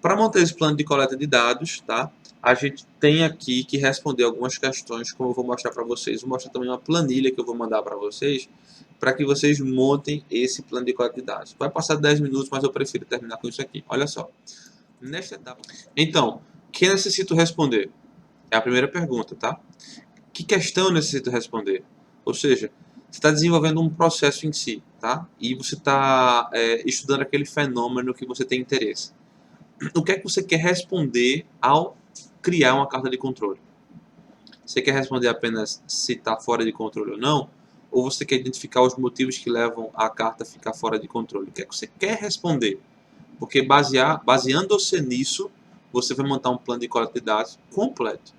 Para montar esse plano de coleta de dados, tá? A gente tem aqui que responder algumas questões, como eu vou mostrar para vocês. Vou mostrar também uma planilha que eu vou mandar para vocês, para que vocês montem esse plano de coleta de dados. Vai passar 10 minutos, mas eu prefiro terminar com isso aqui. Olha só. Nesta etapa. Então, o que necessito responder? É a primeira pergunta, tá? Que questão eu necessito responder? Ou seja, você está desenvolvendo um processo em si, tá? E você está estudando aquele fenômeno que você tem interesse. O que é que você quer responder ao criar uma carta de controle? Você quer responder apenas se está fora de controle ou não? Ou você quer identificar os motivos que levam a carta a ficar fora de controle? O que é que você quer responder? Porque baseando-se nisso, você vai montar um plano de coleta de dados completo.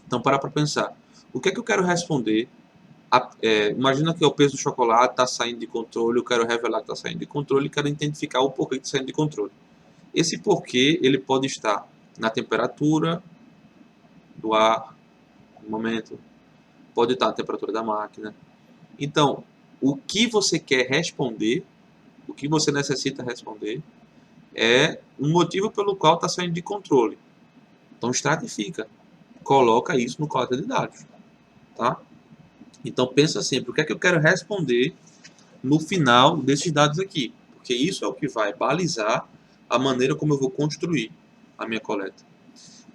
Então, para pensar. O que é que eu quero responder? Imagina que o peso do chocolate está saindo de controle, eu quero revelar que está saindo de controle e quero identificar o porquê que está saindo de controle. Esse porquê ele pode estar na temperatura do ar, no momento, pode estar na temperatura da máquina. Então, o que você quer responder, o que você necessita responder, é um motivo pelo qual está saindo de controle. Então, estratifica, coloca isso no coleta de dados, tá? Então, pensa sempre, o que é que eu quero responder no final desses dados aqui? Porque isso é o que vai balizar a maneira como eu vou construir a minha coleta.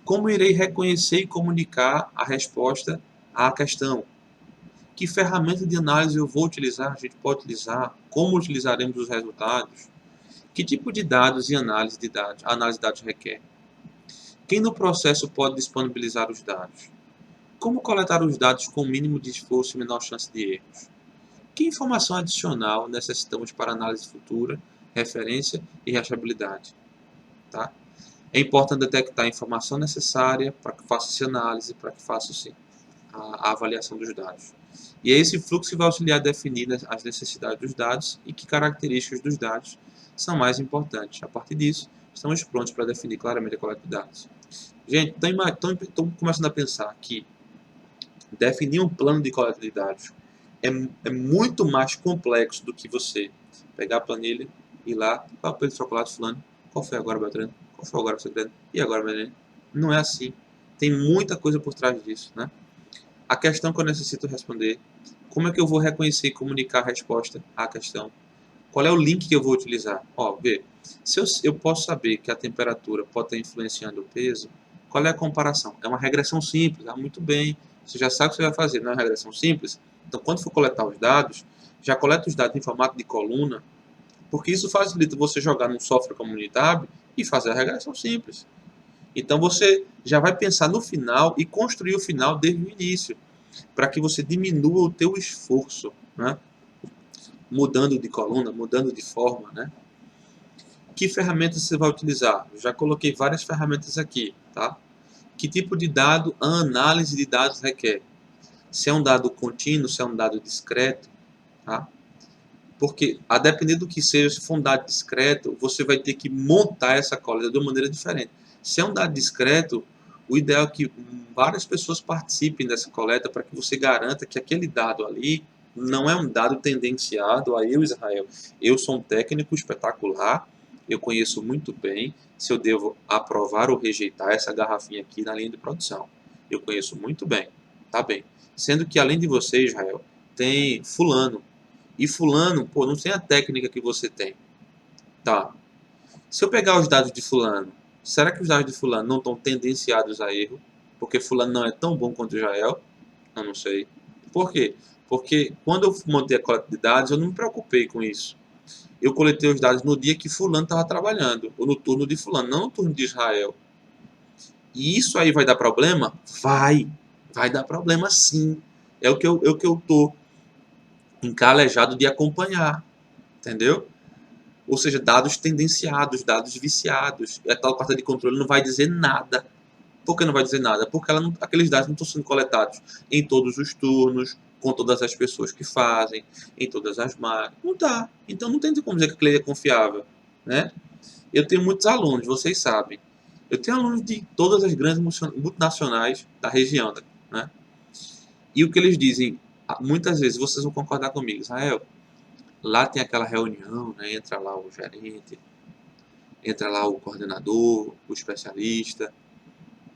Como irei reconhecer e comunicar a resposta à questão? Que ferramenta de análise eu vou utilizar? A gente pode utilizar? Como utilizaremos os resultados? Que tipo de dados e análise de dados a análise de dados requer? Quem no processo pode disponibilizar os dados? Como coletar os dados com o mínimo de esforço e menor chance de erros? Que informação adicional necessitamos para análise futura, referência e rastreabilidade? Tá? É importante detectar a informação necessária para que faça-se análise, para que faça-se a avaliação dos dados. E é esse fluxo que vai auxiliar a definir as necessidades dos dados e que características dos dados são mais importantes. A partir disso, estamos prontos para definir claramente a coleta de dados. Gente, estou começando a pensar que definir um plano de coleta de dados é muito mais complexo do que você pegar a planilha, ir lá, qual é o preço do chocolate fulano, qual foi agora, Beltrano, qual foi agora, Ciclano, e agora, Beltrano. Não é assim. Tem muita coisa por trás disso, né? A questão que eu necessito responder, como é que eu vou reconhecer e comunicar a resposta à questão? Qual é o link que eu vou utilizar? Ó, vê, se eu posso saber que a temperatura pode estar influenciando o peso, qual é a comparação? É uma regressão simples, muito bem, você já sabe o que você vai fazer, não é uma regressão simples? Então, quando for coletar os dados, já coleta os dados em formato de coluna, porque isso facilita você jogar num software como Unitab e fazer a regressão simples. Então, você já vai pensar no final e construir o final desde o início, para que você diminua o teu esforço, né? Mudando de coluna, mudando de forma, né? Que ferramentas você vai utilizar? Eu já coloquei várias ferramentas aqui, tá? Que tipo de dado a análise de dados requer? Se é um dado contínuo, se é um dado discreto, tá? Porque, a depender do que seja, se for um dado discreto, você vai ter que montar essa coleta de uma maneira diferente. Se é um dado discreto, o ideal é que várias pessoas participem dessa coleta para que você garanta que aquele dado ali não é um dado tendenciado a eu, Israel. Eu sou um técnico espetacular, eu conheço muito bem se eu devo aprovar ou rejeitar essa garrafinha aqui na linha de produção. Eu conheço muito bem, tá bem. Sendo que além de você, Israel, tem fulano, e fulano, pô, não tem a técnica que você tem. Tá. Se eu pegar os dados de fulano, será que os dados de fulano não estão tendenciados a erro? Porque fulano não é tão bom quanto Israel? Eu não sei. Por quê? Porque quando eu montei a coleta de dados, eu não me preocupei com isso. Eu coletei os dados no dia que fulano estava trabalhando, ou no turno de fulano, não no turno de Israel. E isso aí vai dar problema? Vai dar problema sim. É o que eu tô encalejado de acompanhar, entendeu? Ou seja, dados tendenciados, dados viciados. A tal carta de controle não vai dizer nada. Por que não vai dizer nada? Porque aqueles dados não estão sendo coletados em todos os turnos, com todas as pessoas que fazem, em todas as máquinas. Não está. Então não tem como dizer que aquele é confiável. Né? Eu tenho muitos alunos, vocês sabem. Eu tenho alunos de todas as grandes multinacionais da região. Né? E o que eles dizem, muitas vezes, vocês vão concordar comigo, Israel, lá tem aquela reunião, né? Entra lá o gerente, entra lá o coordenador, o especialista,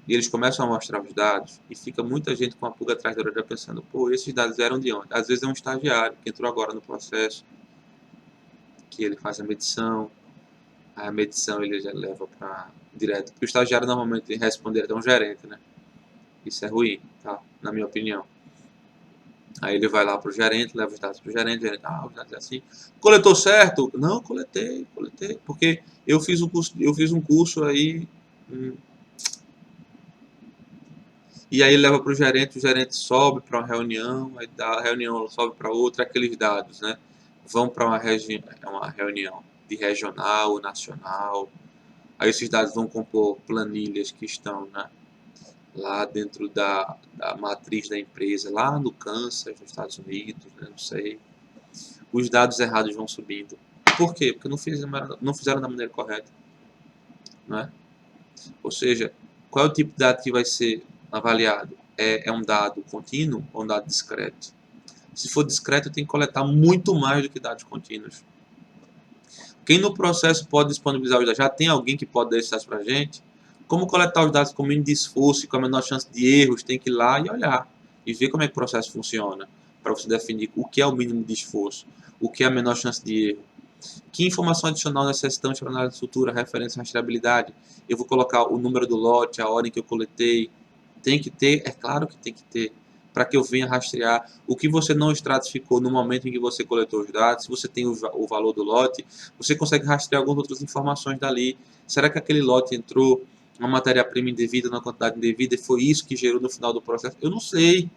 e eles começam a mostrar os dados, e fica muita gente com a pulga atrás da orelha pensando, pô, esses dados eram de onde? Às vezes é um estagiário que entrou agora no processo, que ele faz a medição, a medição ele já leva para direto, porque o estagiário normalmente responde até um gerente, né? Isso é ruim, tá? Na minha opinião. Aí ele vai lá pro gerente, leva os dados pro gerente, o gerente, os dados é assim. Coletou certo? Não, coletei, porque eu fiz um curso aí, hum, e aí ele leva pro gerente, o gerente sobe para uma reunião, aí da reunião sobe para outra, aqueles dados, né? Vão para uma reunião de regional, nacional. Aí esses dados vão compor planilhas que estão, né, lá dentro da matriz da empresa, lá no Kansas, nos Estados Unidos, né, não sei. Os dados errados vão subindo. Por quê? Porque não fizeram da maneira correta, né? Ou seja, qual é o tipo de dado que vai ser avaliado? É um dado contínuo ou um dado discreto? Se for discreto, tem que coletar muito mais do que dados contínuos. Quem no processo pode disponibilizar os dados? Já tem alguém que pode dar esses dados para a gente? Como coletar os dados com o mínimo de esforço e com a menor chance de erros? Tem que ir lá e olhar e ver como é que o processo funciona para você definir o que é o mínimo de esforço, o que é a menor chance de erro. Que informação adicional necessitamos para análise futura, referência e rastreabilidade? Eu vou colocar o número do lote, a hora em que eu coletei. Tem que ter? É claro que tem que ter. Para que eu venha rastrear o que você não estratificou no momento em que você coletou os dados. Se você tem o valor do lote, você consegue rastrear algumas outras informações dali. Será que aquele lote entrou uma matéria-prima indevida, numa quantidade indevida, e foi isso que gerou no final do processo? Eu não sei.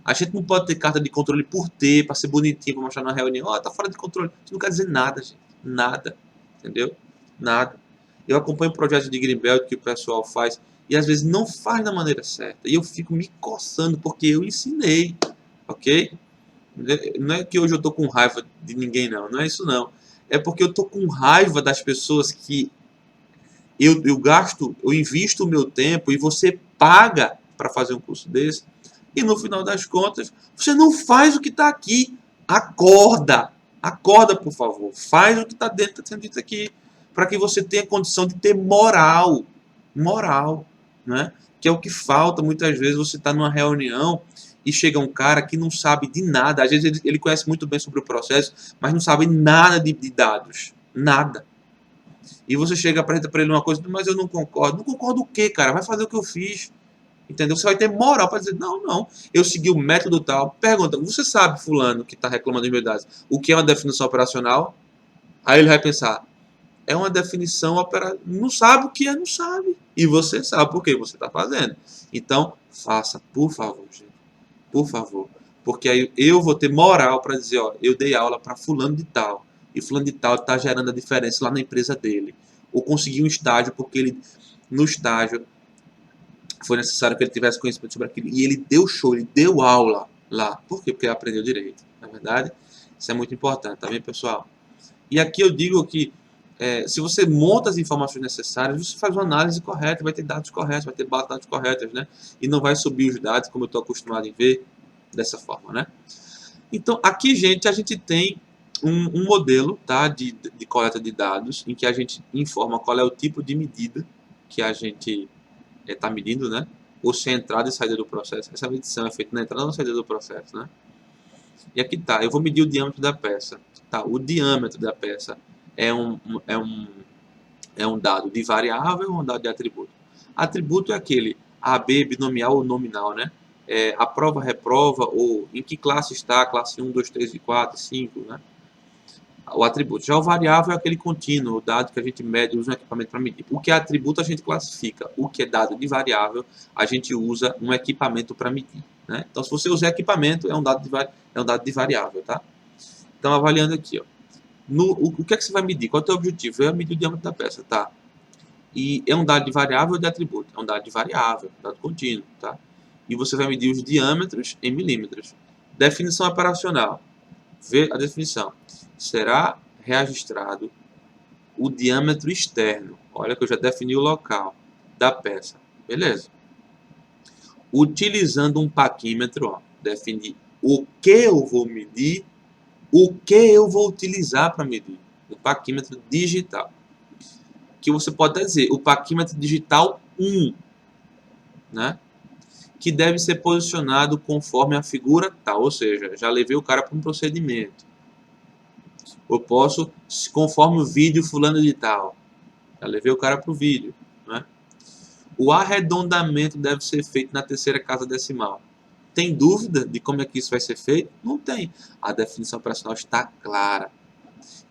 A gente não pode ter carta de controle por ter, para ser bonitinho, para mostrar na reunião. Tá fora de controle. Isso não quer dizer nada, gente. Nada. Entendeu? Nada. Eu acompanho o projeto de Greenbelt que o pessoal faz e às vezes não faz da maneira certa. E eu fico me coçando porque eu ensinei. Ok? Não é que hoje eu tô com raiva de ninguém, não. Não é isso, não. É porque eu tô com raiva das pessoas que eu gasto, eu invisto o meu tempo e você paga para fazer um curso desse. E no final das contas, você não faz o que está aqui. Acorda! Acorda, por favor. Faz o que está dentro, tá sendo dito aqui. Para que você tenha condição de ter moral. Moral. Né? Que é o que falta muitas vezes. Você está numa reunião e chega um cara que não sabe de nada. Às vezes ele conhece muito bem sobre o processo, mas não sabe nada de dados. Nada. E você chega e apresenta para ele uma coisa, mas eu não concordo. Não concordo o quê, cara? Vai fazer o que eu fiz. Entendeu? Você vai ter moral para dizer, não, não, eu segui o método tal. Pergunta, você sabe, fulano, que está reclamando de verdade, o que é uma definição operacional? Aí ele vai pensar, é uma definição operacional. Não sabe o que é, não sabe. E você sabe por que você está fazendo. Então, faça, por favor, gente. Por favor. Porque aí eu vou ter moral para dizer, ó, eu dei aula para fulano de tal. E fulano de tal está gerando a diferença lá na empresa dele. Ou conseguiu um estágio porque ele, no estágio, foi necessário que ele tivesse conhecimento sobre aquilo. E ele deu show, ele deu aula lá. Por quê? Porque ele aprendeu direito. Na verdade, isso é muito importante, tá bem, pessoal? E aqui eu digo que se você monta as informações necessárias, você faz uma análise correta, vai ter dados corretos, vai ter base de dados corretas, né? E não vai subir os dados, como eu estou acostumado em ver, dessa forma, né? Então, aqui, gente, a gente tem um modelo, tá, de coleta de dados, em que a gente informa qual é o tipo de medida que a gente está medindo, né? Ou se é entrada e saída do processo. Essa medição é feita na entrada ou na saída do processo, né? E aqui tá, eu vou medir o diâmetro da peça. Tá, o diâmetro da peça é um dado de variável ou um dado de atributo? Atributo é aquele AB, binomial ou nominal, né? Aprova, reprova, ou em que classe está, classe 1, 2, 3 e 4, 5, né? O atributo. Já o variável é aquele contínuo, o dado que a gente mede, usa um equipamento para medir. O que é atributo a gente classifica. O que é dado de variável, a gente usa um equipamento para medir. Né? Então, se você usar equipamento, é um dado de variável. Tá? Então, avaliando aqui. Ó. O que é que você vai medir? Qual é o teu objetivo? É medir o diâmetro da peça. Tá? E é um dado de variável ou de atributo? É um dado de variável, dado contínuo. Tá? E você vai medir os diâmetros em milímetros. Definição operacional. Vê a definição. Será registrado o diâmetro externo. Olha que eu já defini o local da peça. Beleza. Utilizando um paquímetro, ó, definir o que eu vou medir, o que eu vou utilizar para medir. Um paquímetro digital. que você pode até dizer, o paquímetro digital 1, né? Que deve ser posicionado conforme a figura tal, ou seja, já levei o cara para um procedimento. Eu posso, conforme o vídeo fulano de tal, já levei o cara para o vídeo, né? O arredondamento deve ser feito na terceira casa decimal. Tem dúvida de como é que isso vai ser feito? Não tem. A definição operacional está clara.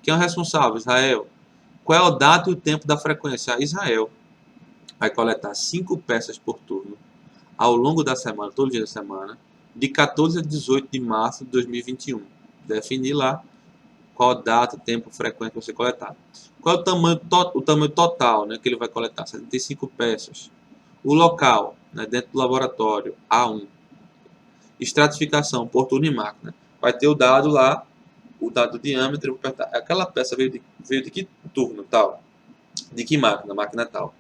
Quem é o responsável? Israel. Qual é o dado e o tempo da frequência? Israel vai coletar 5 peças por turno ao longo da semana, todo dia da semana, de 14 a 18 de março de 2021. Definir lá qual data, tempo, frequência você coletar. Qual é o tamanho total, né, que ele vai coletar? 75 peças. O local, né, dentro do laboratório, A1. Estratificação por turno e máquina. Vai ter o dado lá, o dado do diâmetro. Aquela peça veio de que turno tal? De que máquina? Máquina tal.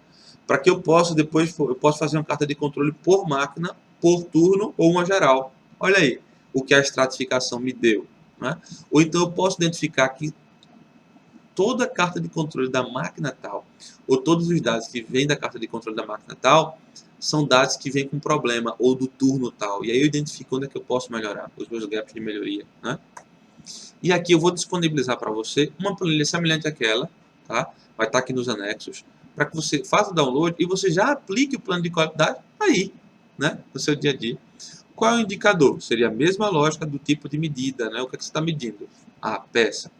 Para que eu possa depois eu posso fazer uma carta de controle por máquina, por turno ou uma geral. Olha aí o que a estratificação me deu. Né? Ou então eu posso identificar que toda a carta de controle da máquina tal, ou todos os dados que vêm da carta de controle da máquina tal, são dados que vêm com problema, ou do turno tal. E aí eu identifico onde é que eu posso melhorar, os meus gaps de melhoria. Né? E aqui eu vou disponibilizar para você uma planilha semelhante àquela, tá? Vai estar aqui nos anexos, para que você faça o download e você já aplique o plano de qualidade aí, né? No seu dia a dia. Qual é o indicador? Seria a mesma lógica do tipo de medida, né? O que, é que você está medindo? A peça.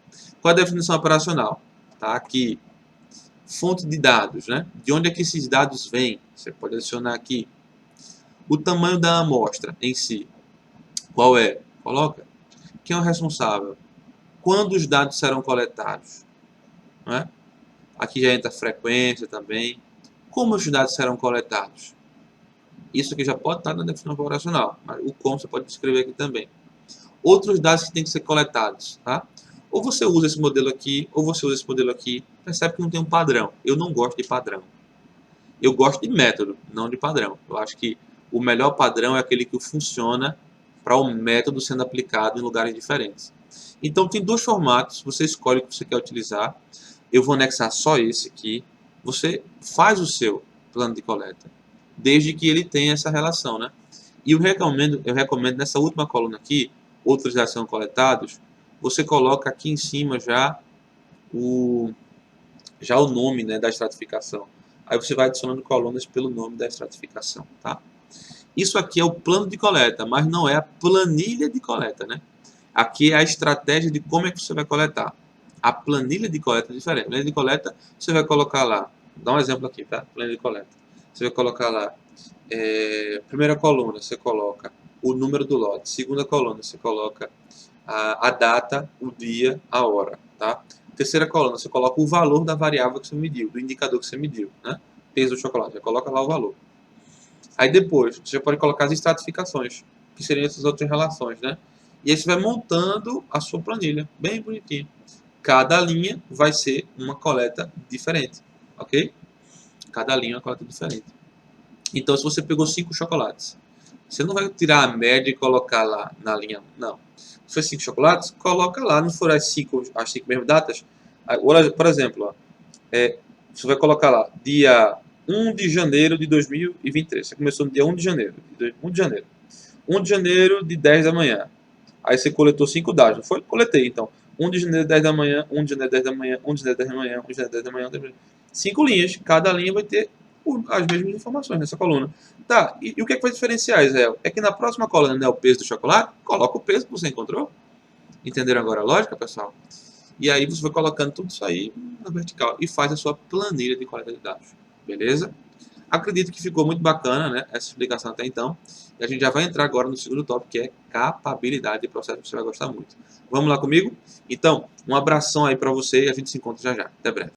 Qual a definição operacional? Tá aqui. Fonte de dados, né? De onde é que esses dados vêm? Você pode adicionar aqui. O tamanho da amostra em si. Qual é? Coloca. Quem é o responsável? Quando os dados serão coletados? Né? Aqui já entra a frequência também. Como os dados serão coletados? Isso aqui já pode estar na definição operacional, mas o como você pode descrever aqui também. Outros dados que têm que ser coletados, tá? Ou você usa esse modelo aqui, ou você usa esse modelo aqui. Percebe que não tem um padrão. Eu não gosto de padrão. Eu gosto de método, não de padrão. Eu acho que o melhor padrão é aquele que funciona para o método sendo aplicado em lugares diferentes. Então tem dois formatos, você escolhe o que você quer utilizar. Eu vou anexar só esse aqui. Você faz o seu plano de coleta, desde que ele tenha essa relação, né? E eu recomendo nessa última coluna aqui, outros já são coletados, você coloca aqui em cima já o nome, né, da estratificação. Aí você vai adicionando colunas pelo nome da estratificação, tá? Isso aqui é o plano de coleta, mas não é a planilha de coleta, né? Aqui é a estratégia de como é que você vai coletar. A planilha de coleta é diferente. A planilha de coleta, você vai colocar lá, dá um exemplo aqui, tá? Planilha de coleta. Você vai colocar lá, primeira coluna, você coloca o número do lote. Segunda coluna, você coloca a data, o dia, a hora, tá? Terceira coluna, você coloca o valor da variável que você mediu, do indicador que você mediu, né? Peso do chocolate, já coloca lá o valor. Aí depois, você já pode colocar as estratificações, que seriam essas outras relações, né? E aí você vai montando a sua planilha, bem bonitinho. Cada linha vai ser uma coleta diferente, ok? Cada linha é uma coleta diferente. Então, se você pegou 5 chocolates, você não vai tirar a média e colocar lá na linha, não. Se for 5 chocolates, coloca lá, não for as 5 mesmas datas. Por exemplo, ó, você vai colocar lá, dia 1 de janeiro de 2023. Você começou no dia 1 de janeiro. 1 de janeiro. 1 de janeiro de 10 da manhã. Aí você coletou 5 dados. Não foi? Coletei, então. 1 de janeiro, 10 da manhã, 1 de janeiro, 10 da manhã, 1 de janeiro, 10 da manhã, 1 de janeiro, 10 da manhã. 5 linhas. Cada linha vai ter as mesmas informações nessa coluna. Tá, e o que é que vai diferenciar, Israel? É que na próxima coluna, né, o peso do chocolate, coloca o peso que você encontrou. Entenderam agora a lógica, pessoal? E aí você vai colocando tudo isso aí na vertical e faz a sua planilha de coleta de dados. Beleza? Acredito que ficou muito bacana, né, essa explicação até então. E a gente já vai entrar agora no segundo tópico, que é capabilidade de processo, que você vai gostar muito. Vamos lá comigo? Então, um abração aí para você e a gente se encontra já já. Até breve.